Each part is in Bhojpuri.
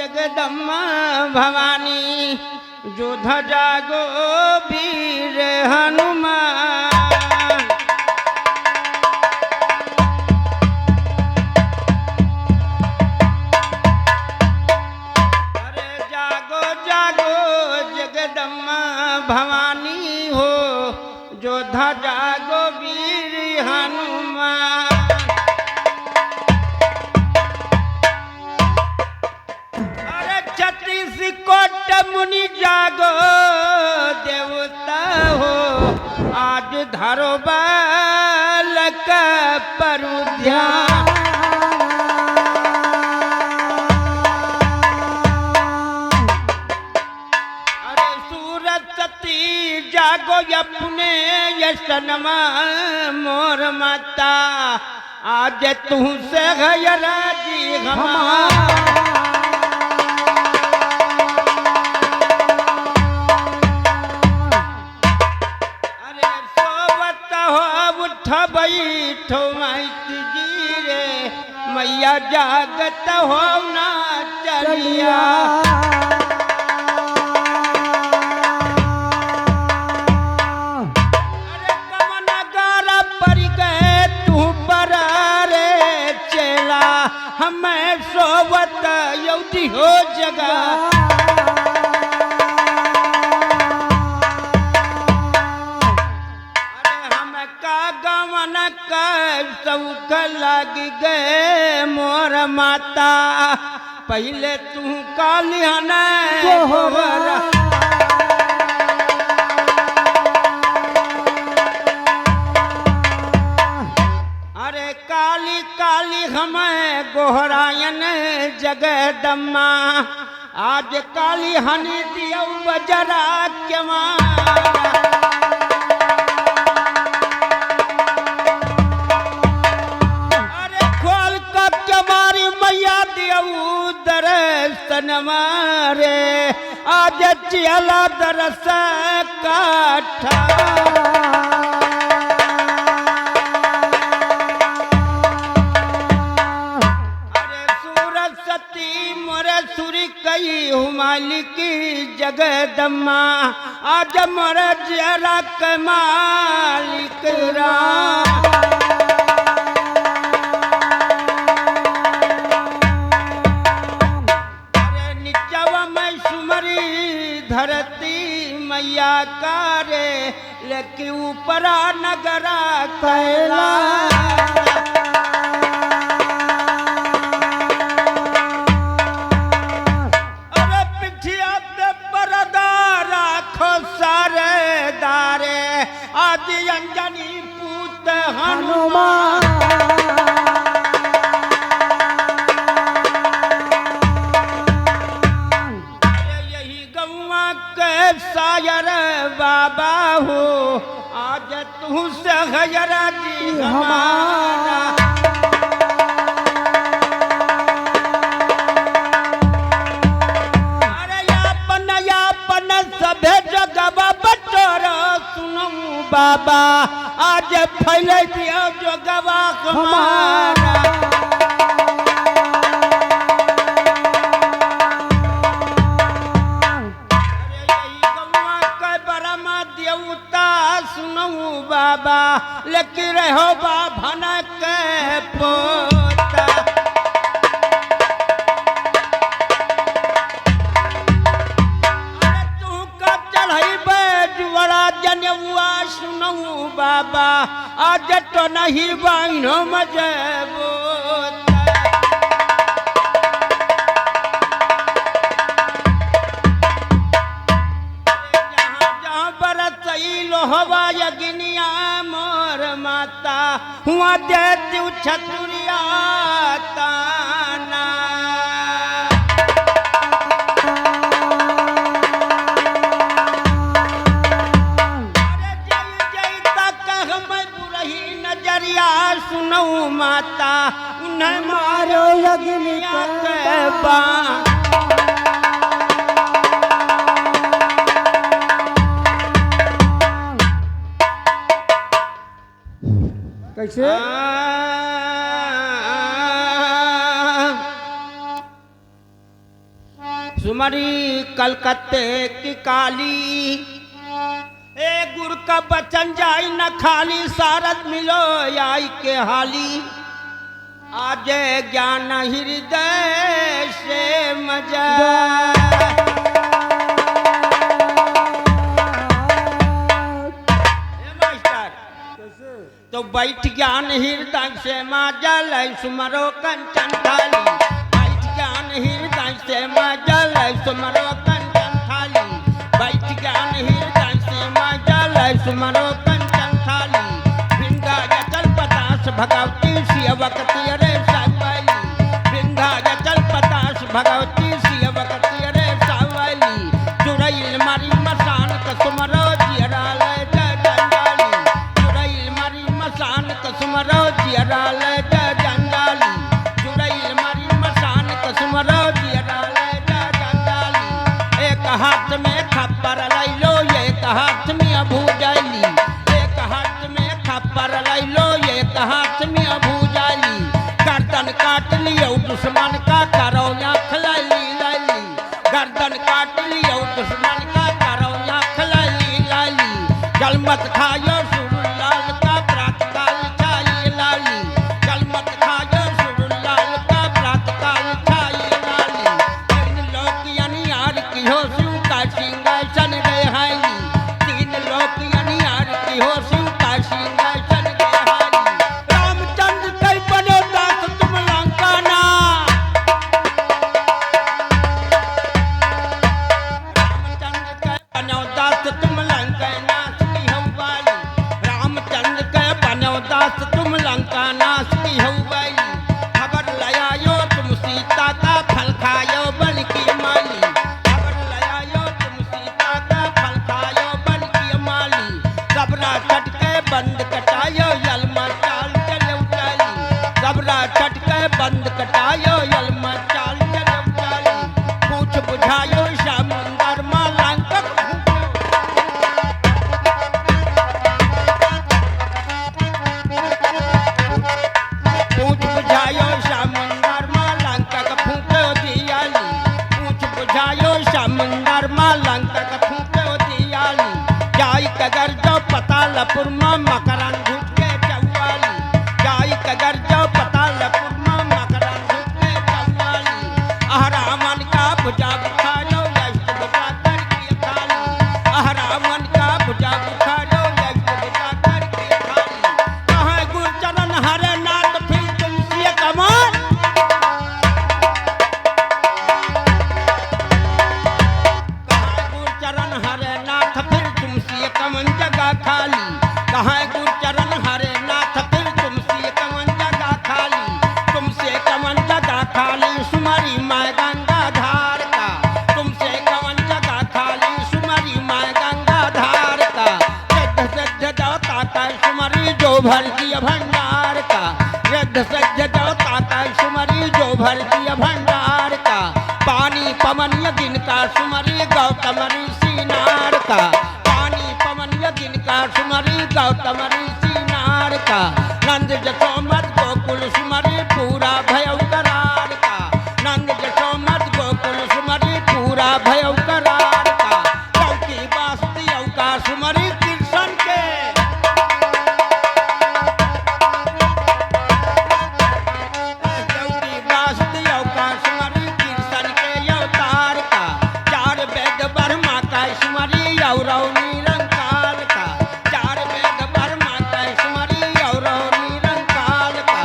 जगदम्बा भवानी जोध जागो वीर हनुमान। अरे जागो जागो जगदम्बा भवानी हो जोधा जागो वीर हनुमान। अरे छत्तीस कोट मुनि जागो देवता हो आज धरो बालक पर ध्यान। अरे सूरत सती जागो अपने यशनमा मोर माता आज तू से गयरा जी हमारा। बैठो माइत जी रे मैया जागत हो ना चलिया। अरे कमन गारा पर गए तू पर रे चेला हमें सोवत यौदी हो जगह। सौख लग गए मोर माता पहले तू कालिहन गोहरा। अरे काली काली हमें गोहरायन जगदम्बा आज काली हनी दियो बजरा के मारा। दर्शन मारे आज चियला दरस काठा। अरे सूरत सती मोरे सुरी कई मालिकी जगदम्बा आज मोरे जरा कमालिक राम। धरती मैया कारे लेके ऊपरा नगरा कैला। अरे पिठिया पे परदा राखो सारे दारे आदि अंजनी पूत हनुमान। सायर बाबा हो आज तू से गयरा जी हमारा। अरे यापन सभे जगवा बटोर सुनो बाबा आज फैले दिया जगवा हमारा। बाबा लेके रहो बाभन के पोता। अरे तू का चढ़ाई जुआरा जनेवा सुनो बाबा आज तो नहीं बाइनो मजबो। हवा यज्ञनिया मोर माता हुआ देती छतुरिया ताना। अरे जय जय तक मैं बुरही नजरिया सुनो माता उन्हें मारो यज्ञनिया के बाण। कैसे सुमरी कलकत्ते की काली ए गुर का बचन जाई न खाली सारद मिलो आई के हाली आज ज्ञान हृदय से मजा तो बैठ ज्ञान हृदय से माजल सुमरो कंचन थाली बैठ ज्ञान हृदय से माजल सुमरो कंचन थाली बैठ ज्ञान हृदय से माजल सुमरो कंचन थाली बिंदा जल पतास भगवती सियवकती रे सावली बिंदा जल पतास भगवती सियवकती रे सावली चुरैल मारी मसान कसुमरो जियराल सुमरो जियराल जंगाली जुड़ैल मरी मसान कसुमरो जियराल जंगाली एक हाथ में खप्पर लैलो एक हाथ में भूजाली एक हाथ में खप्पर लैलो एक हाथ में भूजाली गर्दन काट लियो दुश्मन का करो आँख लैली लैली गर्दन काट लियो दुश्मन का करो आँख लैली लैली जल मत खायो सुरलाल का प्रातकाल तुम लंका नाश की हो गई खबर लायो तुम सीता का फल खायो बन की माली खबर लायो तुम सीता का फल खायो बन की माली सबरा चटके बंद कटायो यलमा चाल चले उचाली सबरा चटके बंद कटायो यलमा चाल चले उचाली पूछ बुझायो समुंदर में लंका पूछ बुझायो समुंदर में लंका का फूंको दियाली पूछ बुझायो समुंदर में लंका का फूंको दियाली जाई कगर जो पतालपुर में मकरन घुट के चौवाली जाई कगर जो पतालपुर में मकरन घुट के चौवाली अहरामन का भुजा बुखारो यष्ट बुझा करके खाली अहरामन का भुजा बुखारो यष्ट बुझा करके खाली कहाँ गुरचरण हरे नाथ फिर तुमसे कमान कहाँ गुरचरण हरे नाथ फिर तुमसे कमन जगह खाली कहाँ गुरचरण हरे नाथ फिर तुमसे कमन जगह खाली तुमसे कमन जगह खाली सुमरी माय गंगा धार का तुमसे कमन जगह खाली सुमरी माय गंगा धार का सिद्ध सिद्ध देवता का सुमरी जो भर दिया भंडार का सिद्ध सिद्ध देवता का सुमरी जो भर दिया भंडार का पानी पवन दिन का सुमरी गौतम ऋषि नार का पानी पवन दिन का सुमरी गौतम ऋषि नार का नंद जसोमत गोकुल सुमरी पूरा भयउ करार का नंद जसोमत गोकुल सुमरी पूरा भयउ करार का चौकी बास्ती का सुमरी कृष्ण के चौकी बास्ती का सुमरी कृष्ण के अवतार का चार वेद ब्रह्मा का सुमरी औरव निरंकाल का चार वेद ब्रह्मा का सुमरी औरव निरंकाल का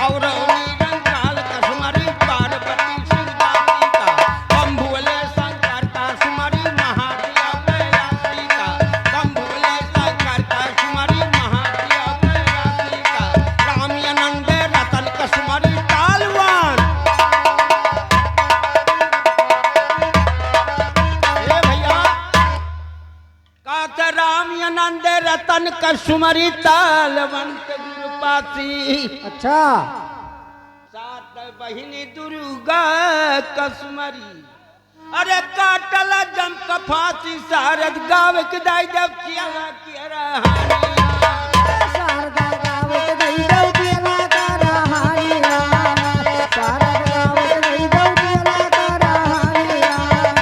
औरव निरंकाल का सुमरी पार्वती शिवदासी का बम्भुवले शंकर का सुमरी महादेव कैलासी का बम्भुवले शंकर का सुमरी महादेव कैलासी का रामानंद रतन का सुमरी तालवान ए भैया काका रामानंद रतन का सुमरी तालवंत गुरुपासी अच्छा सात बहिनी दुर्गा कसमरी अरे काटल जम का फांसी सारद गाव के दाई देव किया शारदा गावत गई दौ केला का रहानी राम शारदा गावत गई दौ केला का रहानी राम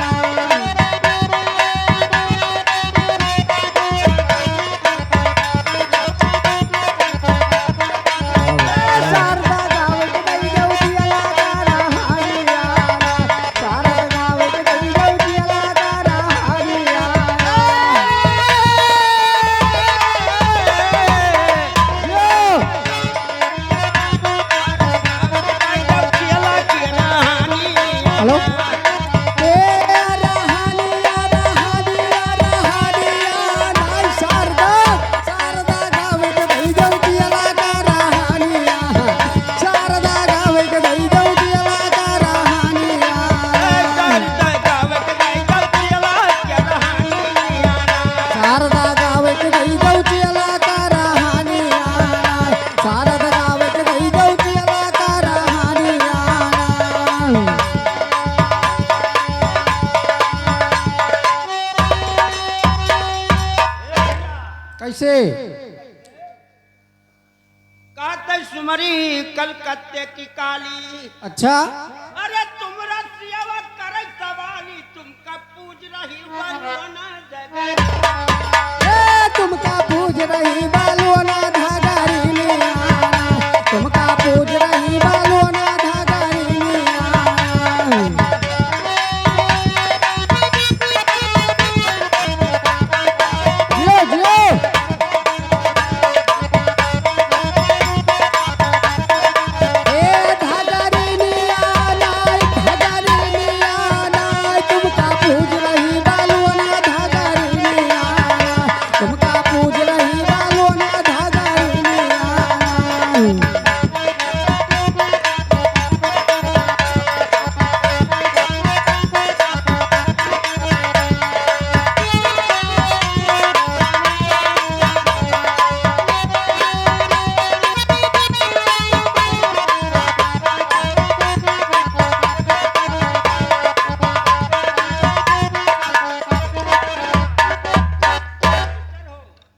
सुमरी कलकत्ते की काली। अच्छा अरे तुमरा सियावा करे सवाली तुमका पूज रही बलवना जगह। तुमका पूज रही बालो ना धागारी मिया तुमका पूज रही बालो ना धागारी मिया जियो जियो धागारी मिया नाय तुमका पूज रही बालो ना धागारी मिया तुमका पूज रही बालो ना धागारी मिया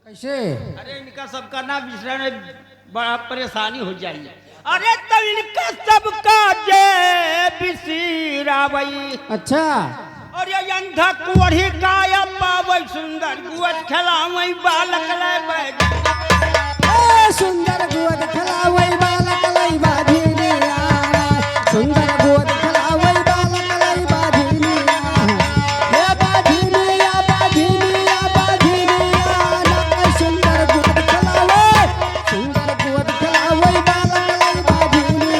कैसे अरे इनका सबका ना विश्राम में बड़ा परेशानी हो जाएगी। अरे तो इनका सबका जय बिसिरावई। अच्छा और ये अंधा कुंवरी काया पावई सुंदर गुवत खिलावई बालक ले बैठ। सुंदर गोद खलावई बालक लई बाधिनी सुंदर गोद खलावई बालक लई बाधिनी हे बाधिनी सुंदर गोद खलावई बालक लई बाधिनी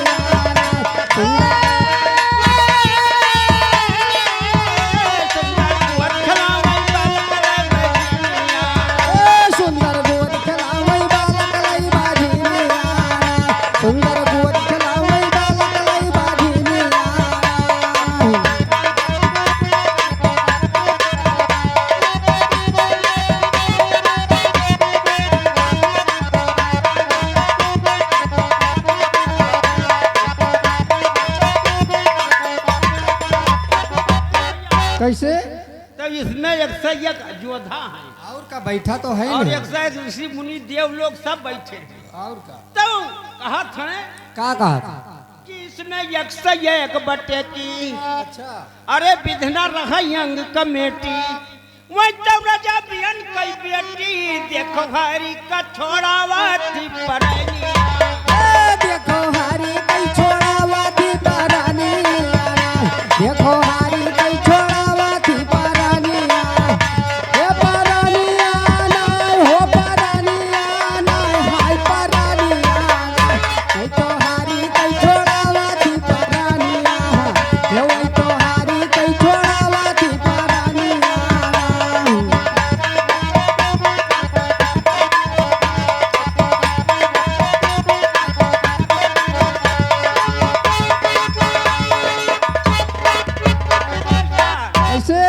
सुंदर गोद खलावई बालक लई बाधिनी सुंदर गोद खलावई बालक लई बाधिनी कैसे तो इसमें एक से एक योद्धा है और का बैठा तो है और नहीं एक से एक ऋषि मुनि देव लोग सब बैठे हैं। और का तो कहा था का कहा था कि इसमें एक से एक बटे की अच्छा अरे विधना रही अंग कमेटी वही तो राजा बियन कई बेटी देखो हरी का छोड़ावा थी पड़ेगी। देखो हारी कई छोड़ावा थी पारानी देखो हारी कई छोड़ावा थी पारानी हे पारानी नाय हो पारानी नाय हाय पारानी कई तो हारी कई छोड़ावा थी पारानी हे वही तो हारी कई छोड़ावा थी पारानी ऐसे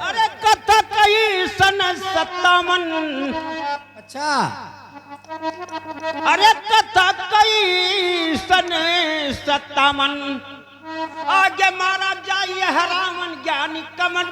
अरे कथा कही सन 57 अच्छा अरे कथा कई सन 57 आगे मारा जाइए हरामन ज्ञानी कमल